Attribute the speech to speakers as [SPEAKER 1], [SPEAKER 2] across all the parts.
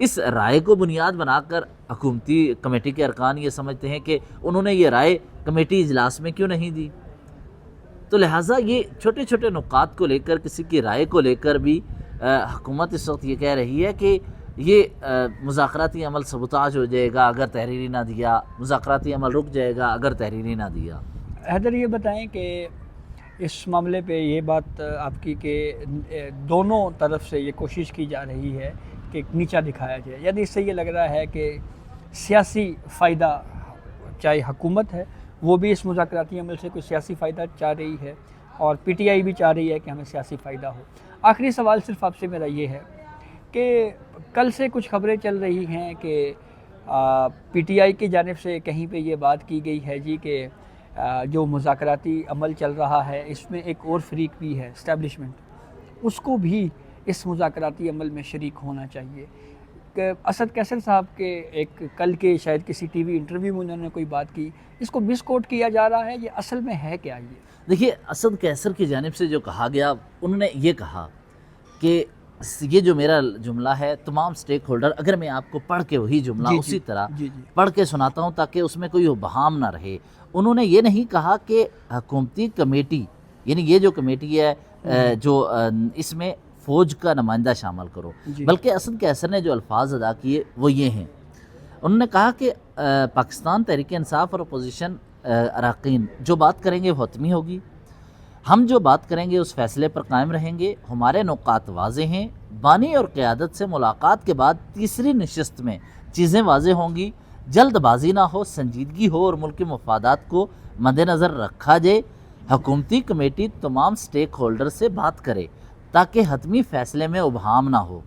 [SPEAKER 1] اس رائے کو بنیاد بنا کر حکومتی کمیٹی کے ارکان یہ سمجھتے ہیں کہ انہوں نے یہ رائے کمیٹی اجلاس میں کیوں نہیں دی. تو لہٰذا یہ چھوٹے چھوٹے نکات کو لے کر، کسی کی رائے کو لے کر بھی حکومت اس وقت یہ کہہ رہی ہے کہ یہ مذاکراتی عمل سبوتاژ ہو جائے گا اگر تحریری نہ دیا، مذاکراتی عمل رک جائے گا اگر تحریری نہ دیا.
[SPEAKER 2] حیدر یہ بتائیں کہ اس معاملے پہ یہ بات آپ کی کہ دونوں طرف سے یہ کوشش کی جا رہی ہے کہ نیچا دکھایا جائے، یعنی اس سے یہ لگ رہا ہے کہ سیاسی فائدہ چاہے حکومت ہے وہ بھی اس مذاکراتی عمل سے کوئی سیاسی فائدہ چاہ رہی ہے، اور پی ٹی آئی بھی چاہ رہی ہے کہ ہمیں سیاسی فائدہ ہو. آخری سوال صرف آپ سے میرا یہ ہے کہ کل سے کچھ خبریں چل رہی ہیں کہ پی ٹی آئی کی جانب سے کہیں پہ یہ بات کی گئی ہے جی کہ جو مذاکراتی عمل چل رہا ہے اس میں ایک اور فریق بھی ہے اسٹیبلشمنٹ، اس کو بھی اس مذاکراتی عمل میں شریک ہونا چاہیے. کہ اسد کیسر صاحب کے ایک کل کے شاید کسی ٹی وی انٹرویو میں انہوں نے کوئی بات کی، اس کو مس کوٹ کیا جا رہا ہے، یہ اصل میں ہے کیا؟ یہ
[SPEAKER 1] دیکھیے، اسد کیسر کی جانب سے جو کہا گیا، انہوں نے یہ کہا کہ یہ جو میرا جملہ ہے تمام سٹیک ہولڈر، اگر میں آپ کو پڑھ کے وہی جملہ اسی طرح پڑھ کے سناتا ہوں تاکہ اس میں کوئی ابہام نہ رہے. انہوں نے یہ نہیں کہا کہ حکومتی کمیٹی، یعنی یہ جو کمیٹی ہے جو اس میں فوج کا نمائندہ شامل کرو، بلکہ اسد کیسر نے جو الفاظ ادا کیے وہ یہ ہیں. انہوں نے کہا کہ پاکستان تحریک انصاف اور اپوزیشن اراکین جو بات کریں گے وہ حتمی ہوگی، ہم جو بات کریں گے اس فیصلے پر قائم رہیں گے. ہمارے نکات واضح ہیں، بانی اور قیادت سے ملاقات کے بعد تیسری نشست میں چیزیں واضح ہوں گی. جلد بازی نہ ہو، سنجیدگی ہو اور ملک کے مفادات کو مد نظر رکھا جائے. حکومتی کمیٹی تمام سٹیک ہولڈر سے بات کرے تاکہ حتمی فیصلے میں ابہام نہ ہو.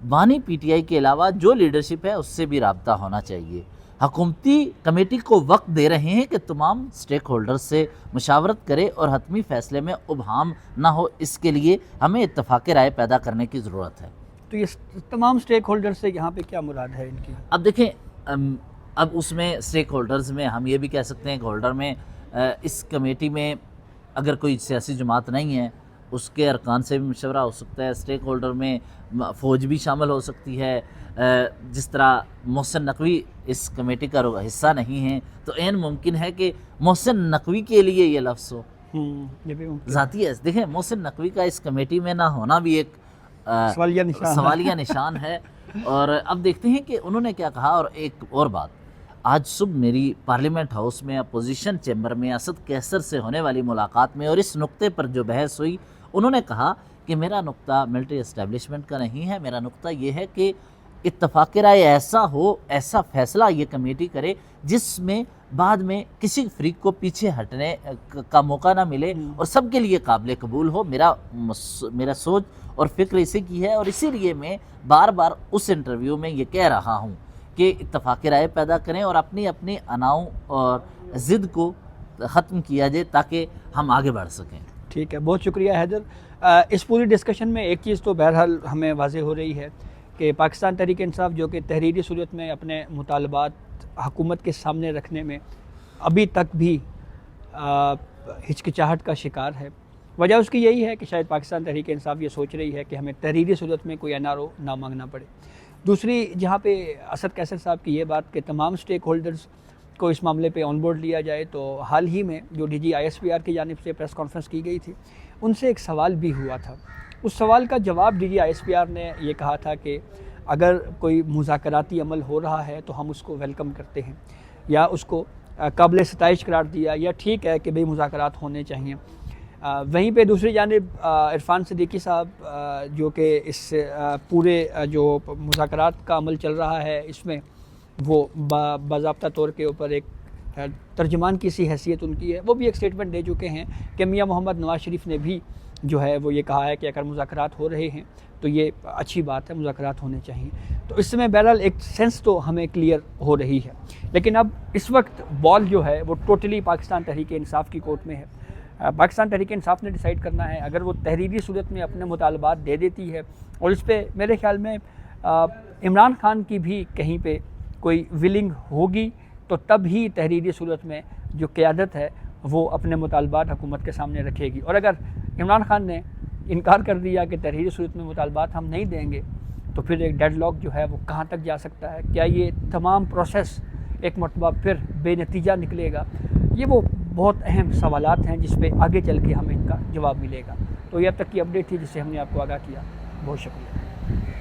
[SPEAKER 1] بانی پی ٹی آئی کے علاوہ جو لیڈرشپ ہے اس سے بھی رابطہ ہونا چاہیے. حکومتی کمیٹی کو وقت دے رہے ہیں کہ تمام سٹیک ہولڈر سے مشاورت کرے اور حتمی فیصلے میں ابہام نہ ہو. اس کے لیے ہمیں اتفاق رائے پیدا کرنے کی ضرورت ہے.
[SPEAKER 2] تو یہ تمام سٹیک ہولڈر سے یہاں پہ کیا مراد ہے ان کی؟
[SPEAKER 1] اب دیکھیں، اب اس میں سٹیک ہولڈرز میں ہم یہ بھی کہہ سکتے ہیں کہ ہولڈر میں اس کمیٹی میں اگر کوئی سیاسی جماعت نہیں ہے اس کے ارکان سے بھی مشورہ ہو سکتا ہے. سٹیک ہولڈر میں فوج بھی شامل ہو سکتی ہے. جس طرح محسن نقوی اس کمیٹی کا حصہ نہیں ہے تو عین ممکن ہے کہ محسن نقوی کے لیے یہ لفظ ہو. ذاتی ہے، دیکھیں محسن نقوی کا اس کمیٹی میں نہ ہونا بھی ایک سوالیہ نشان ہے. اور اب دیکھتے ہیں کہ انہوں نے کیا کہا. اور ایک اور بات، آج صبح میری پارلیمنٹ ہاؤس میں اپوزیشن چیمبر میں اسد کیسر سے ہونے والی ملاقات میں اور اس نقطے پر جو بحث ہوئی، انہوں نے کہا کہ میرا نقطہ ملٹری اسٹیبلشمنٹ کا نہیں ہے، میرا نقطہ یہ ہے کہ اتفاق رائے ایسا ہو، ایسا فیصلہ یہ کمیٹی کرے جس میں بعد میں کسی فریق کو پیچھے ہٹنے کا موقع نہ ملے اور سب کے لیے قابل قبول ہو. میرا سوچ اور فکر اسی کی ہے، اور اسی لیے میں بار بار اس انٹرویو میں یہ کہہ رہا ہوں کہ اتفاق رائے پیدا کریں اور اپنی اناؤں اور ضد کو ختم کیا جائے تاکہ ہم آگے بڑھ سکیں.
[SPEAKER 2] ٹھیک ہے، بہت شکریہ حیدر. اس پوری ڈسکشن میں ایک چیز تو بہرحال ہمیں واضح ہو رہی ہے کہ پاکستان تحریک انصاف جو کہ تحریری صورت میں اپنے مطالبات حکومت کے سامنے رکھنے میں ابھی تک بھی ہچکچاہٹ کا شکار ہے. وجہ اس کی یہی ہے کہ شاید پاکستان تحریک انصاف یہ سوچ رہی ہے کہ ہمیں تحریری صورت میں کوئی NRO نہ مانگنا پڑے. دوسری جہاں پہ اسد کیسر صاحب کی یہ بات کہ تمام سٹیک ہولڈرز کو اس معاملے پہ آن بورڈ لیا جائے، تو حال ہی میں جو DG ISPR کی جانب سے پریس کانفرنس کی گئی تھی ان سے ایک سوال بھی ہوا تھا. اس سوال کا جواب DG ISPR نے یہ کہا تھا کہ اگر کوئی مذاکراتی عمل ہو رہا ہے تو ہم اس کو ویلکم کرتے ہیں، یا اس کو قابل ستائش قرار دیا، یا ٹھیک ہے کہ بھئی مذاکرات ہونے چاہیے. وہیں پہ دوسری جانب عرفان صدیقی صاحب جو کہ اس پورے جو مذاکرات کا عمل چل رہا ہے اس میں وہ باضابطہ طور کے اوپر ایک ترجمان کی سی حیثیت ان کی ہے، وہ بھی ایک سٹیٹمنٹ دے چکے ہیں کہ میاں محمد نواز شریف نے بھی جو ہے وہ یہ کہا ہے کہ اگر مذاکرات ہو رہے ہیں تو یہ اچھی بات ہے، مذاکرات ہونے چاہیے. تو اس میں بہرحال ایک سینس تو ہمیں کلیئر ہو رہی ہے، لیکن اب اس وقت بال جو ہے وہ ٹوٹلی پاکستان تحریک انصاف کی کورٹ میں ہے. پاکستان تحریک انصاف نے ڈیسائیڈ کرنا ہے. اگر وہ تحریری صورت میں اپنے مطالبات دے دیتی ہے اور اس پہ میرے خیال میں عمران خان کی بھی کہیں پہ کوئی ولنگ ہوگی تو تب ہی تحریری صورت میں جو قیادت ہے وہ اپنے مطالبات حکومت کے سامنے رکھے گی. اور اگر عمران خان نے انکار کر دیا کہ تحریری صورت میں مطالبات ہم نہیں دیں گے تو پھر ایک ڈیڈ لاک جو ہے وہ کہاں تک جا سکتا ہے؟ کیا یہ تمام پروسیس ایک مرتبہ پھر بے نتیجہ نکلے گا؟ یہ وہ بہت اہم سوالات ہیں جس پہ آگے چل کے ہمیں ان کا جواب ملے گا. تو یہ اب تک کی اپڈیٹ تھی جس سے ہم نے آپ کو آگاہ کیا. بہت شکریہ.